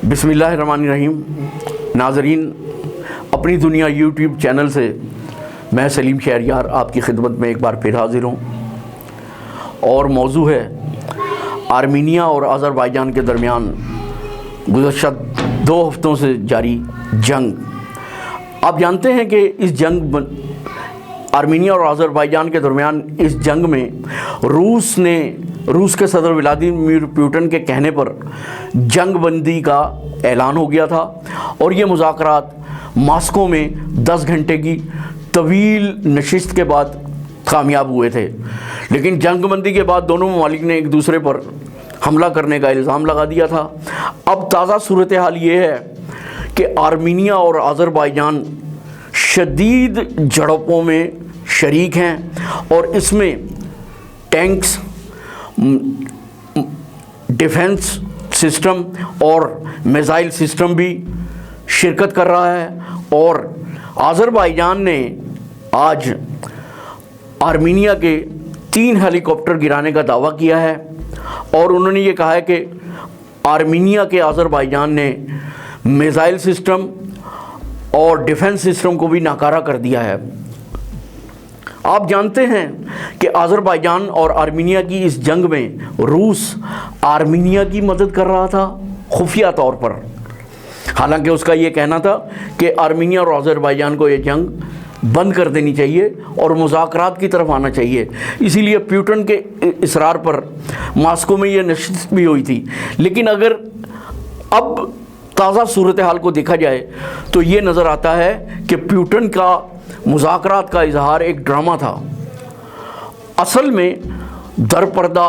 बिस्मिल्लाहिर्रहमानिर्रहीम। नाज़रीन, अपनी दुनिया यूट्यूब चैनल से मैं सलीम शहरयार आपकी खिदमत में एक बार फिर हाज़िर हूँ और मौजू है आर्मीनिया और अज़रबैजान के दरमियान गुज़श्ता 2 हफ़्तों से जारी जंग। आप जानते हैं कि इस जंग आर्मीनिया और अज़रबैजान के दरमियान इस जंग में रूस के सदर व्लादिमीर पुतिन के कहने पर जंग बंदी का ऐलान हो गया था और ये मुज़ाकरात मॉस्को में 10 घंटे की तवील नशिस्त के बाद कामयाब हुए थे। लेकिन जंग बंदी के बाद दोनों ममालिक ने एक दूसरे पर हमला करने का इल्ज़ाम लगा दिया था। अब ताज़ा सूरत हाल ये है कि आर्मीनिया और अज़रबैजान शदीद झड़पों में शरीक हैं और इसमें टैंक्स, डिफेंस सिस्टम और मिसाइल सिस्टम भी शिरकत कर रहा है। और अज़रबैजान ने आज आर्मीनिया के 3 हेलीकॉप्टर गिराने का दावा किया है और उन्होंने ये कहा है कि आर्मीनिया के अज़रबैजान ने मिसाइल सिस्टम और डिफेंस सिस्टम को भी नाकारा कर दिया है। आप जानते हैं कि अज़रबैजान और आर्मीनिया की इस जंग में रूस आर्मीनिया की मदद कर रहा था खुफिया तौर पर। हालांकि उसका ये कहना था कि आर्मीनिया और अज़रबैजान को ये जंग बंद कर देनी चाहिए और मुज़ाकरात की तरफ आना चाहिए। इसीलिए पुतिन के इसरार पर मॉस्को में ये नशिस्त भी हुई थी। लेकिन अगर अब ताज़ा सूरत हाल को देखा जाए तो ये नज़र आता है कि पुतिन का मुज़ाकरात का इजहार एक ड्रामा था। असल में दरपर्दा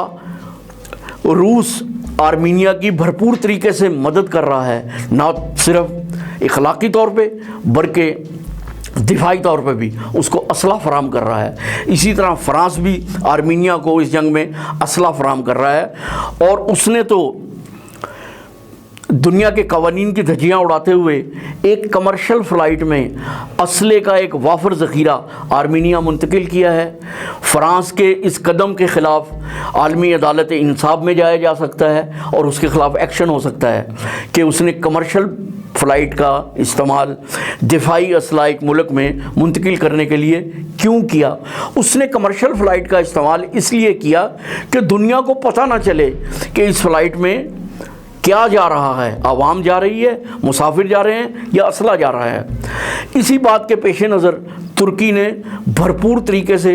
रूस आर्मीनिया की भरपूर तरीके से मदद कर रहा है, ना सिर्फ इखलाकी तौर पे बल्कि दिफाई तौर पे भी उसको असला फराम कर रहा है। इसी तरह फ्रांस भी आर्मीनिया को इस जंग में असला फराम कर रहा है और उसने तो दुनिया के कवानीन की धज्जियाँ उड़ाते हुए एक कमर्शियल फ़्लाइट में असले का एक वाफर ज़ख़ीरा आर्मीनिया मुंतकिल किया है। फ़्रांस के इस कदम के ख़िलाफ़ आलमी अदालत इंसाफ में जाया जा सकता है और उसके ख़िलाफ़ एक्शन हो सकता है कि उसने कमर्शियल फ़्लाइट का इस्तेमाल दिफाई असला एक मुल्क में मुंतकिल करने के लिए क्यों किया। उसने कमर्शियल फ़्लाइट का इस्तेमाल इसलिए किया कि दुनिया को पता ना चले कि इस फ़्लाइट में क्या जा रहा है, आवाम जा रही है, मुसाफिर जा रहे हैं या असला जा रहा है। इसी बात के पेश नज़र तुर्की ने भरपूर तरीके से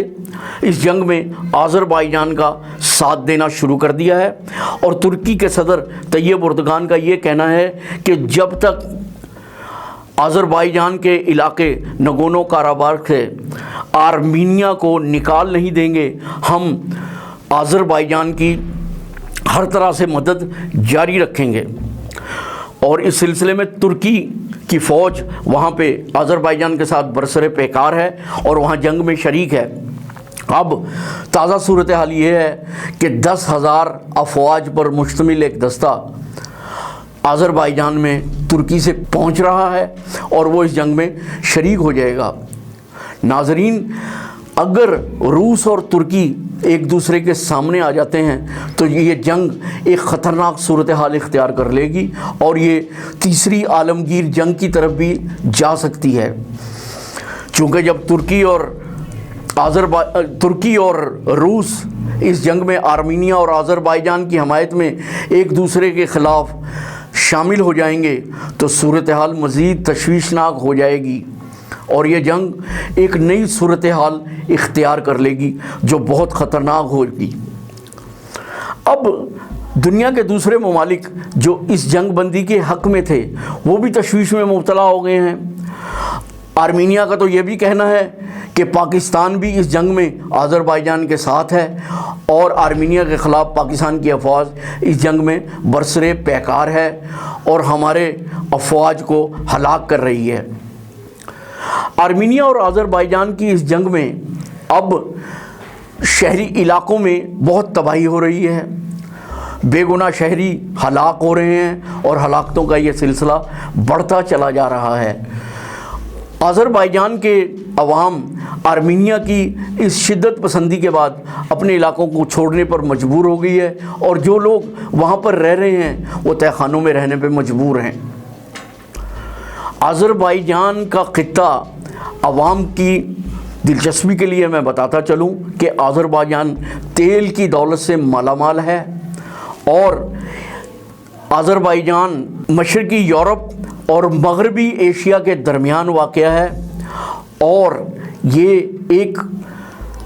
इस जंग में अज़रबैजान का साथ देना शुरू कर दिया है और तुर्की के सदर तैयब एर्दोगान का ये कहना है कि जब तक अज़रबैजान के इलाके नगोनो काराबाख से आर्मीनिया को निकाल नहीं देंगे, हम अज़रबैजान की हर तरह से मदद जारी रखेंगे। और इस सिलसिले में तुर्की की फ़ौज वहाँ पे अज़रबैजान के साथ बरसरे पैकार है और वहाँ जंग में शरीक है। अब ताज़ा सूरत हाल ये है कि 10,000 अफवाज पर मुश्तमिल एक दस्ता अज़रबैजान में तुर्की से पहुँच रहा है और वो इस जंग में शरीक हो जाएगा। नाज़रीन, अगर रूस और तुर्की एक दूसरे के सामने आ जाते हैं तो ये जंग एक ख़तरनाक सूरत हाल इख्तियार कर लेगी और ये तीसरी आलमगीर जंग की तरफ भी जा सकती है। चूँकि जब तुर्की और रूस इस जंग में आर्मीनिया और अज़रबैजान की हमायत में एक दूसरे के ख़िलाफ़ शामिल हो जाएंगे तो सूरत हाल मज़ीद तशवीशनाक हो जाएगी और ये जंग एक नई सूरत हाल इख्तियार कर लेगी जो बहुत ख़तरनाक होगी। अब दुनिया के दूसरे ममालिक जो इस जंग बंदी के हक़ में थे वो भी तशवीश में मुब्तला हो गए हैं। आर्मीनिया का तो ये भी कहना है कि पाकिस्तान भी इस जंग में अज़रबैजान के साथ है और आर्मीनिया के ख़िलाफ़ पाकिस्तान की अफवाज इस जंग में बरसरे पैकार है और हमारे अफवाज को हलाक कर रही है। आर्मीनिया और अज़रबैजान की इस जंग में अब शहरी इलाकों में बहुत तबाही हो रही है, बेगुनाह शहरी हलाक हो रहे हैं और हलाकतों का ये सिलसिला बढ़ता चला जा रहा है। आज़रबाईजान के अवाम आर्मीनिया की इस शिद्दत पसंदी के बाद अपने इलाकों को छोड़ने पर मजबूर हो गई है और जो लोग वहाँ पर रह रहे हैं वो तहखानों में रहने पर मजबूर हैं। आज़रबाईजान का ख़ित्ता अवाम की दिलचस्पी के लिए मैं बताता चलूँ कि आज़रबाईजान तेल की दौलत से मालामाल है और आज़रबाईजान मशरक़ी यूरोप और मगरबी एशिया के दरमियान वाक़या है और ये एक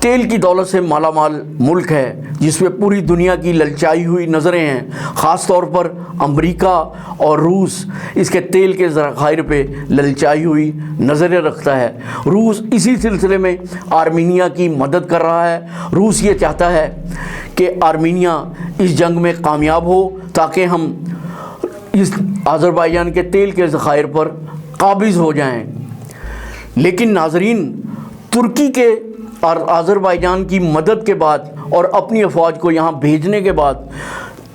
तेल की दौलत से मालामाल मुल्क है जिसमें पूरी दुनिया की ललचाई हुई नज़रें हैं। ख़ास तौर पर अमेरिका और रूस इसके तेल के ज़खायर पे ललचाई हुई नज़रें रखता है। रूस इसी सिलसिले में आर्मीनिया की मदद कर रहा है। रूस ये चाहता है कि आर्मीनिया इस जंग में कामयाब हो ताकि हम इस आज़रबाईजान के तेल के ज़खायर पर काबिज़ हो जाएं। लेकिन नाज़रीन, तुर्की के और आज़रबाईजान की मदद के बाद और अपनी अफवाज को यहाँ भेजने के बाद,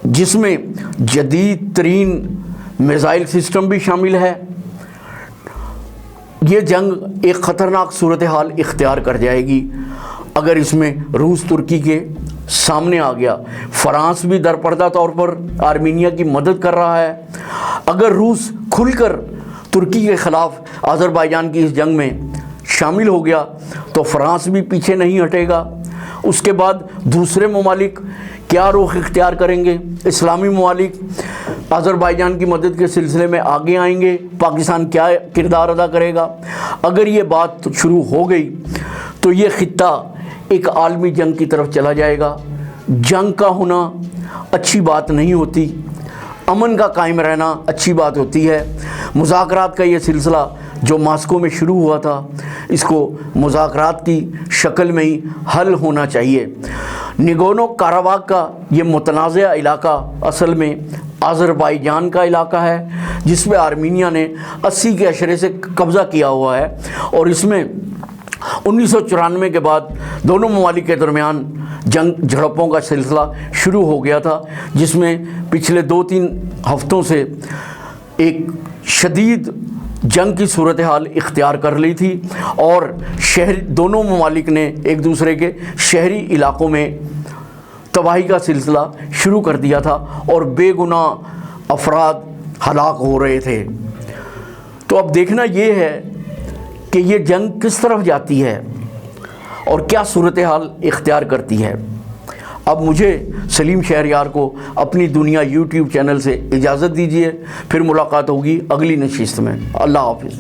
जिसमें जदीद तरीन मिसाइल सिस्टम भी शामिल है, ये जंग एक ख़तरनाक सूरत हाल इख्तियार कर जाएगी अगर इसमें रूस तुर्की के सामने आ गया। फ्रांस भी दरपर्दा तौर पर आर्मीनिया की मदद कर रहा है। अगर रूस खुलकर तुर्की के ख़िलाफ़ आज़रबाईजान की इस जंग में शामिल हो गया तो फ्रांस भी पीछे नहीं हटेगा। उसके बाद दूसरे ममालिक क्या रुख इख्तियार करेंगे? इस्लामी ममालिक आज़रबाईजान की मदद के सिलसिले में आगे आएंगे। पाकिस्तान क्या किरदार अदा करेगा? अगर ये बात शुरू हो गई तो ये ख़ित्ता एक आलमी जंग की तरफ चला जाएगा। जंग का होना अच्छी बात नहीं होती, अमन का कायम रहना अच्छी बात होती है। मुज़ाकरात का ये सिलसिला जो मास्को में शुरू हुआ था, इसको मुज़ाकरात की शक्ल में ही हल होना चाहिए। निगोनो काराबाग का ये मुतनाज़ा इलाका असल में आज़रबाईजान का इलाका है जिसमें आर्मीनिया ने 80 के अशरे से कब्ज़ा किया हुआ है और इसमें 1994 के बाद दोनों ममालिक के दरमियान जंग झड़पों का सिलसिला शुरू हो गया था, जिसमें पिछले 2-3 हफ्तों से एक शदीद जंग की सूरत हाल इख्तियार कर ली थी और दोनों ममालिक ने एक दूसरे के शहरी इलाकों में तबाही का सिलसिला शुरू कर दिया था और बेगुनाह अफराद हलाक हो रहे थे। तो अब देखना ये है कि ये जंग किस तरफ जाती है और क्या सूरत हाल इख्तियार करती है। अब मुझे सलीम शहरयार को अपनी दुनिया यूट्यूब चैनल से इजाज़त दीजिए। फिर मुलाकात होगी अगली नशिस्त में। अल्लाह हाफ़िज़।